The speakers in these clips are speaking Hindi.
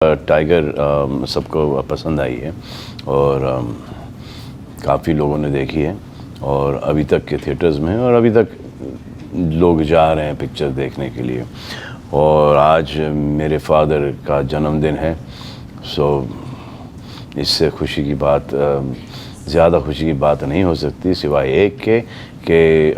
टाइगर सबको पसंद आई है और काफ़ी लोगों ने देखी है और अभी तक के थिएटर्स में है और अभी तक लोग जा रहे हैं पिक्चर देखने के लिए। और आज मेरे फादर का जन्मदिन है, सो इससे खुशी की बात, ज़्यादा खुशी की बात नहीं हो सकती सिवाय एक के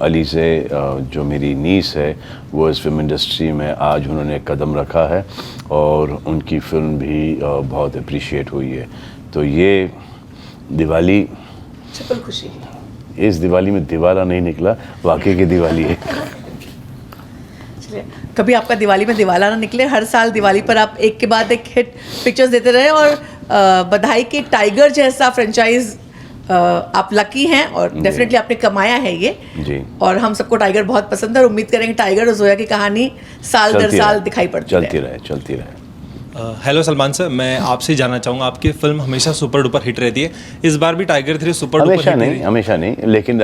अली से जो मेरी नीस है वो इस फिल्म इंडस्ट्री में आज उन्होंने कदम रखा है और उनकी फ़िल्म भी बहुत अप्रिशिएट हुई है। तो ये दिवाली ट्रिपल खुशी। इस दिवाली में दिवाला नहीं निकला, वाकई की दिवाली है। कभी आपका दिवाली में दिवाला ना निकले, हर साल दिवाली पर आप एक के बाद एक हिट पिक्चर्स देते रहे और बधाई के टाइगर जैसा फ्रेंचाइज आप लकी हैं और डेफिनेटली आपने कमाया है ये जी। और हम सबको टाइगर बहुत पसंद है और उम्मीद करेंगे टाइगर और जोया की कहानी साल दर साल दिखाई पड़ती चलती रहे। हेलो सलमान सर, मैं आपसे जानना चाहूँगा, आपकी फिल्म हमेशा सुपर डुपर हिट रहती है, इस बार भी टाइगर 3 सुपर डुपर हिट हमेशा नहीं, लेकिन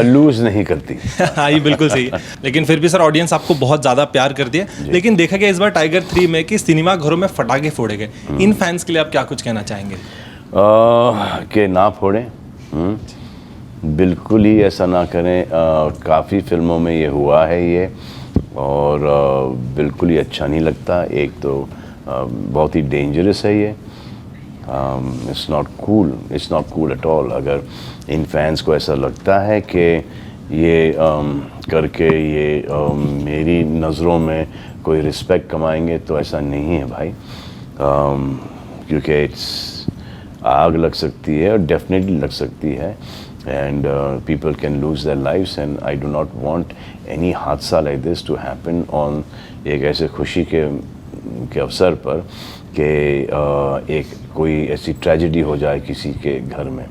लूज नहीं करती। हाँ, ये बिल्कुल सही। लेकिन फिर भी सर ऑडियंस आपको बहुत ज़्यादा प्यार करती है। लेकिन देखा गया इस बार टाइगर 3 में कि सिनेमा घरों में फटाके फोड़े गए, इन फैंस के लिए आप क्या कुछ कहना चाहेंगे? कि ना फोड़ें, बिल्कुल ही ऐसा ना करें। काफ़ी फिल्मों में ये हुआ है ये और बिल्कुल ही अच्छा नहीं लगता। एक तो बहुत ही डेंजरस है ये, it's not cool at all. अगर इन फैंस को ऐसा लगता है कि ये करके ये मेरी नज़रों में कोई रिस्पेक्ट कमाएंगे तो ऐसा नहीं है भाई, क्योंकि आग लग सकती है और डेफिनेटली लग सकती है and people can lose their lives and I do not want any हादसा like this to happen on एक ऐसे खुशी के अवसर पर कि एक कोई ऐसी ट्रेजेडी हो जाए किसी के घर में।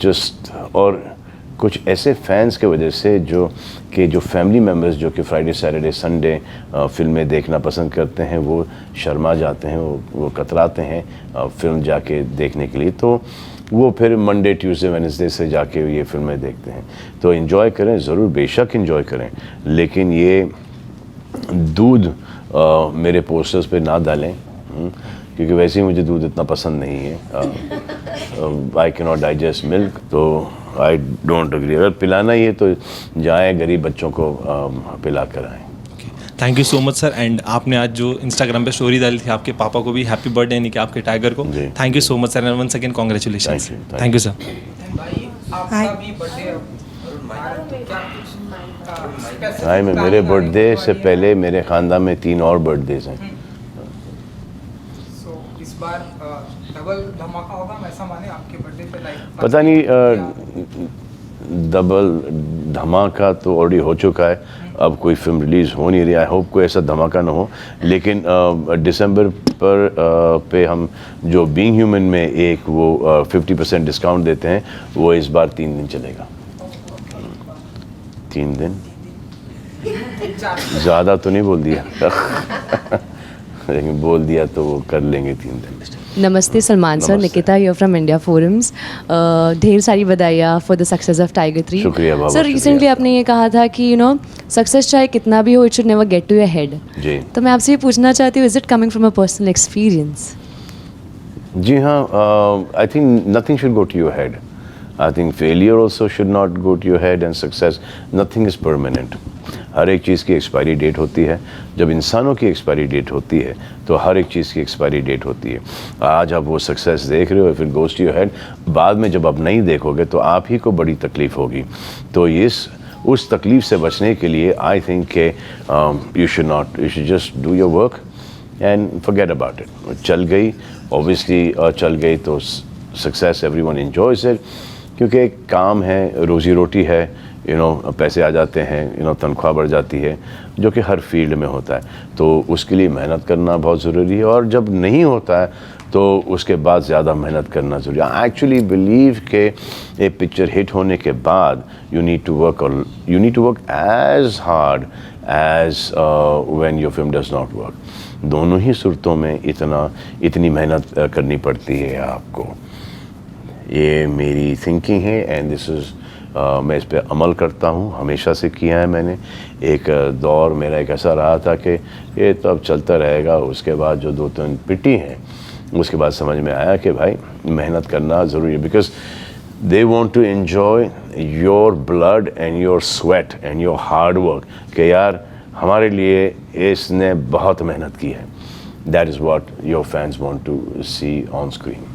जस्ट और कुछ ऐसे फैंस के वजह से जो फैमिली मेम्बर्स जो कि फ्राइडे सैटरडे संडे फिल्में देखना पसंद करते हैं वो शर्मा जाते हैं, वो कतराते हैं फिल्म जाके देखने के लिए, तो वो फिर मंडे ट्यूसडे वेडनेसडे से जाके ये फिल्में देखते हैं। तो एंजॉय करें, ज़रूर बेशक एंजॉय करें, लेकिन ये दूध मेरे पोस्टर्स पे ना डालें, क्योंकि वैसे ही मुझे दूध इतना पसंद नहीं है। I can not digest milk, तो आई डोंट एग्री। अगर पिलाना ही है तो जाएँ गरीब बच्चों को पिला कर आएँ। Thank you so much sir. And आपने आज जो इंस्टाग्राम पे स्टोरी डाली थी आपके पापा को भी हैप्पी बर्थडे, यानी कि आपके टाइगर को, thank you so much sir and once again congratulations. Thank you sir. Hi, मेरे बर्थडे से पहले मेरे ख़ानदान में 3 और बर्थडेज हैं। इस बार डबल धमाका होगा, ऐसा माने आपके बर्थडे पे लाइक पता नहीं, डबल धमाका तो ऑलरेडी हो चुका है, अब कोई फिल्म रिलीज़ हो नहीं रही। आई होप कोई ऐसा धमाका ना हो, लेकिन दिसंबर पे हम जो बीइंग ह्यूमन में एक वो 50% डिस्काउंट देते हैं, वो इस बार 3 दिन चलेगा। 3 दिन ज़्यादा तो नहीं बोल दिया लेकिन बोल दिया तो वो कर लेंगे 3 दिन। नमस्ते Salman sir, Nikita here from India forums. ढेर सारी बधाइयाँ for the success of tiger 3। शुक्रिया बाबा। सर, रिसेंटली आपने ये कहा था कि सक्सेस चाहे कितना भी हो, it should never get to your head. जी। तो मैं आपसे ये पूछना चाहती हूँ, is it coming from a personal experience? जी हाँ, I think nothing should go to your head. I think failure also should not go to your head and success, nothing is permanent. हर एक चीज़ की एक्सपायरी डेट होती है। जब इंसानों की एक्सपायरी डेट होती है तो हर एक चीज़ की एक्सपायरी डेट होती है। आज आप वो सक्सेस देख रहे हो, फिर गोज़ टू योर हेड, बाद में जब आप नहीं देखोगे तो आप ही को बड़ी तकलीफ़ होगी। तो उस तकलीफ़ से बचने के लिए आई थिंक के you should just do your work and forget about it. चल गई, ऑब्वियसली चल गई तो सक्सेस एवरीवन एंजॉयज इट, क्योंकि एक काम है, रोज़ी रोटी है, पैसे आ जाते हैं, तनख्वाह बढ़ जाती है, जो कि हर फील्ड में होता है। तो उसके लिए मेहनत करना बहुत ज़रूरी है, और जब नहीं होता है तो उसके बाद ज़्यादा मेहनत करना ज़रूरी है। आई एक्चुअली बिलीव कि एक पिक्चर हिट होने के बाद you need to work as hard as when your film does not work. दोनों ही सूरतों में इतनी मेहनत करनी पड़ती है आपको। ये मेरी थिंकिंग है एंड दिस इज़ मैं इस पे अमल करता हूँ, हमेशा से किया है मैंने। एक दौर मेरा एक ऐसा रहा था कि ये तो अब चलता रहेगा, उसके बाद जो 2-3 पिटी हैं उसके बाद समझ में आया कि भाई मेहनत करना ज़रूरी है, because they want to enjoy your blood and your sweat and your hard work, कि यार हमारे लिए इसने बहुत मेहनत की है। That is what your fans want to see on screen.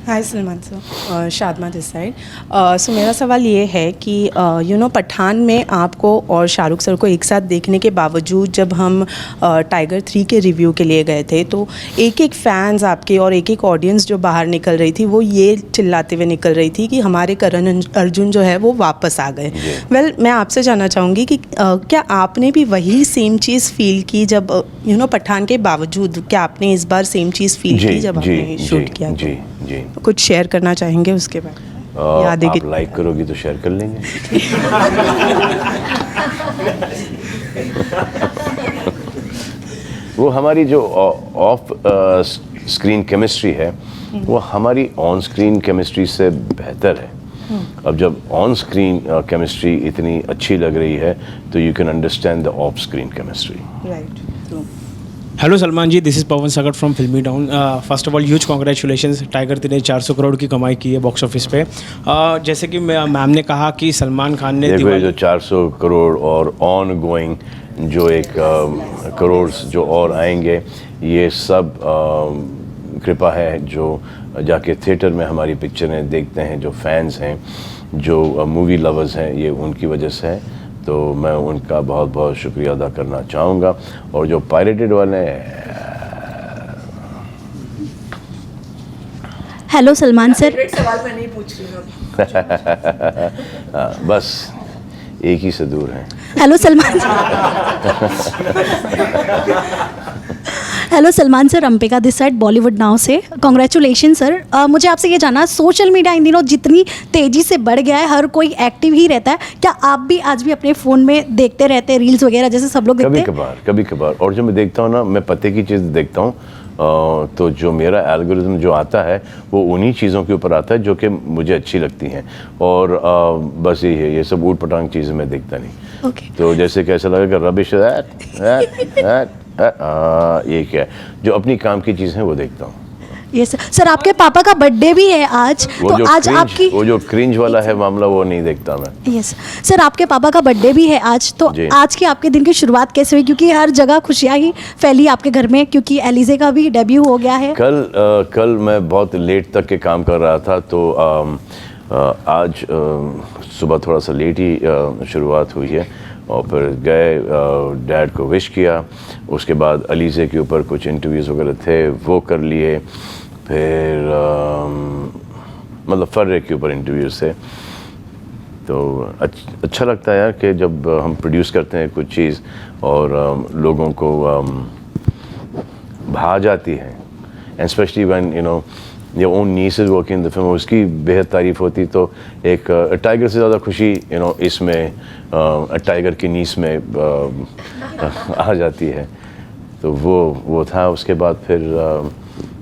Hi Salman sir, Shadma this side. So मेरा सवाल ये है कि पठान में आपको और शाहरुख सर को एक साथ देखने के बावजूद जब हम टाइगर 3 के रिव्यू के लिए गए थे तो एक एक फैंस आपके और एक एक ऑडियंस जो बाहर निकल रही थी वो ये चिल्लाते हुए निकल रही थी कि हमारे करण अर्जुन जो है वो वापस आ गए। वेल मैं आपसे जानना चाहूँगी कि क्या आपने भी वही सेम चीज़ फील की जब पठान के बावजूद, क्या आपने इस बार सेम चीज़ फील की जब आपने शूट किया? जी जी। कुछ शेयर करना चाहेंगे उसके बारे में? यादें आप लाइक करोगी तो शेयर कर लेंगे। वो हमारी जो ऑफ स्क्रीन केमिस्ट्री है वो हमारी ऑन स्क्रीन केमिस्ट्री से बेहतर है। अब जब ऑन स्क्रीन केमिस्ट्री इतनी अच्छी लग रही है तो you can understand the off screen chemistry. Right. Hello Salman ji, this is Pawan Sagar from Filmi town. First of all huge congratulations, tiger 3 ने 400 करोड़ की कमाई की है बॉक्स ऑफिस पे। जैसे कि मैम ने कहा कि सलमान खान ने देखो जो 400 करोड़ और ऑन गोइंग जो एक करोड़ जो और आएंगे, ये सब कृपा है जो जाके थिएटर में हमारी पिक्चरें देखते हैं, जो फैंस हैं, जो मूवी लवर्स हैं, ये उनकी वजह से है। तो मैं उनका बहुत बहुत शुक्रिया अदा करना चाहूँगा। और जो पायरेटेड वाले हेलो सलमान सर। सवाल मैं नहीं पूछ रही हूँ। बस एक ही से दूर हैं। Hello Salman hello Salman sir, Ambika this side Bollywood now से। Congratulation sir. मुझे आपसे ये जानना, सोशल मीडिया इन दिनों जितनी तेज़ी से बढ़ गया है, हर कोई एक्टिव ही रहता है, क्या आप भी आज भी अपने फ़ोन में देखते रहते हैं रील्स वगैरह जैसे सब लोग देखते हैं? कभी कभार। और जो मैं देखता हूँ ना, मैं पते की चीज़ देखता हूँ, तो जो मेरा एल्गोरिथम जो आता है वो उन्हीं चीज़ों के ऊपर आता है जो कि मुझे अच्छी लगती हैं। और बस यही है, ये सब ऊट पटांग चीज़ें मैं देखता नहीं। तो जैसे कैसा लगेगा रबिश ये क्या है, जो अपनी काम की चीज़ है वो देखता हूँ। ये सर आपके पापा का बर्थडे भी है आज, तो आज आपकी वो जो क्रिंज वाला है मामला वो नहीं देखता मैं। यस सर, आपके पापा का बर्थडे भी है आज, तो आज की आपके दिन की शुरुआत कैसे हुई? क्योंकि हर जगह खुशियाँ ही फैली आपके घर में, क्योंकि एलिजे का भी डेब्यू हो गया है। कल मैं बहुत लेट तक के काम कर रहा था, तो आज सुबह थोड़ा सा लेट ही शुरुआत हुई है। और फिर गए, डैड को विश किया, उसके बाद अलीज़े के ऊपर कुछ इंटरव्यूज़ वगैरह थे वो कर लिए, फिर मतलब फर्रे के ऊपर इंटरव्यूज़ थे। तो अच्छा लगता है यार कि जब हम प्रोड्यूस करते हैं कुछ चीज़ और लोगों को भा जाती है, and specially when your own niece is working in the film, उसकी बेहद तारीफ़ होती, तो एक टाइगर से ज़्यादा खुशी इसमें टाइगर की नीस में आ जाती है। तो वो था। उसके बाद फिर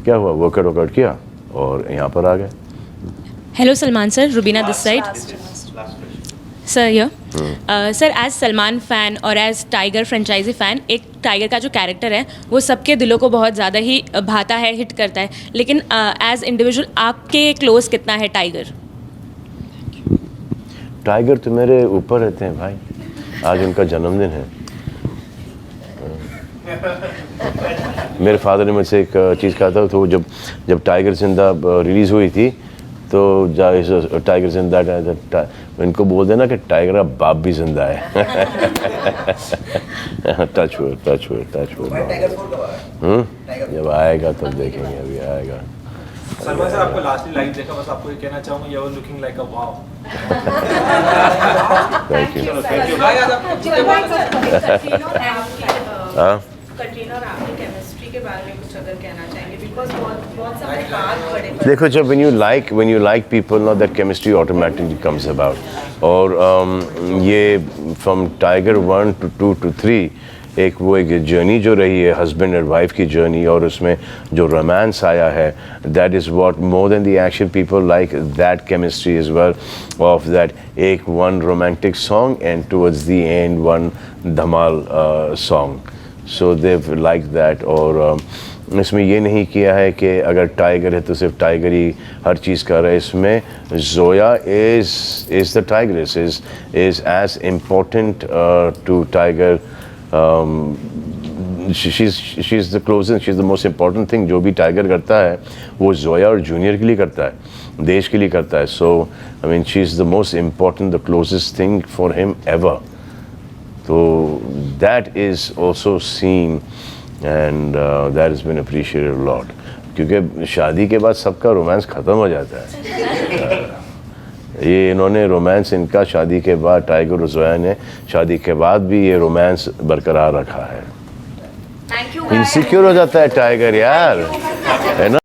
क्या हुआ, वर्कआउट किया और यहाँ पर आ गए। Hello Salman sir, Rubina this side. Sir sir, as Salman fan और एज टाइगर फ्रेंचाइजी फ़ैन, एक टाइगर का जो कैरेक्टर है वो सबके दिलों को बहुत ज़्यादा ही भाता है, हिट करता है, लेकिन एज इंडिविजुअल आपके क्लोज कितना है टाइगर? टाइगर तो मेरे ऊपर रहते हैं भाई, आज उनका जन्मदिन है। मेरे फादर ने मुझसे एक चीज़ कहा था, तो जब टाइगर जिंदा रिलीज़ हुई थी तो टाइगर जिंदा, इनको बोल देना कि टाइगर का बाप भी जिंदा है। Touch wood. जब आएगा तब देखेंगे, अभी आएगा। सलमान सर, आपको लास्टली लाइव देखा, बस आपको ये कहना चाहूँगा, you are looking like a wow. Thank you. Katrina और आपकी केमिस्ट्री के बारे में कुछ अगर कहना चाहेंगे, बिकॉज बहुत सारे बात बड़े। देखो, जब when you like people, now that chemistry automatically comes about. और ये from Tiger 1 to 2 to 3 एक वो एक जर्नी जो रही है हस्बैंड एंड वाइफ की जर्नी, और उसमें जो रोमांस आया है, that is what more than the action people like that chemistry is well of that एक one romantic song and towards the end one धमाल song, so they've like that. और इसमें ये नहीं किया है कि अगर टाइगर है तो सिर्फ टाइगर ही हर चीज़ कर रहा है। इसमें Zoya is the tigress, is as important to Tiger, she is the closest, she is the most important thing. जो भी टाइगर करता है वो जोया और जूनियर के लिए करता है, देश के लिए करता है। So I mean she is the most important, the closest thing for him ever. तो that is also seen and that is been appreciated a lot, क्योंकि शादी के बाद सबका रोमांस ख़त्म हो जाता है। ये इन्होंने रोमांस इनका शादी के बाद, टाइगर और जोया ने शादी के बाद भी ये रोमांस बरकरार रखा है। इनसिक्योर हो जाता है टाइगर यार, है ना।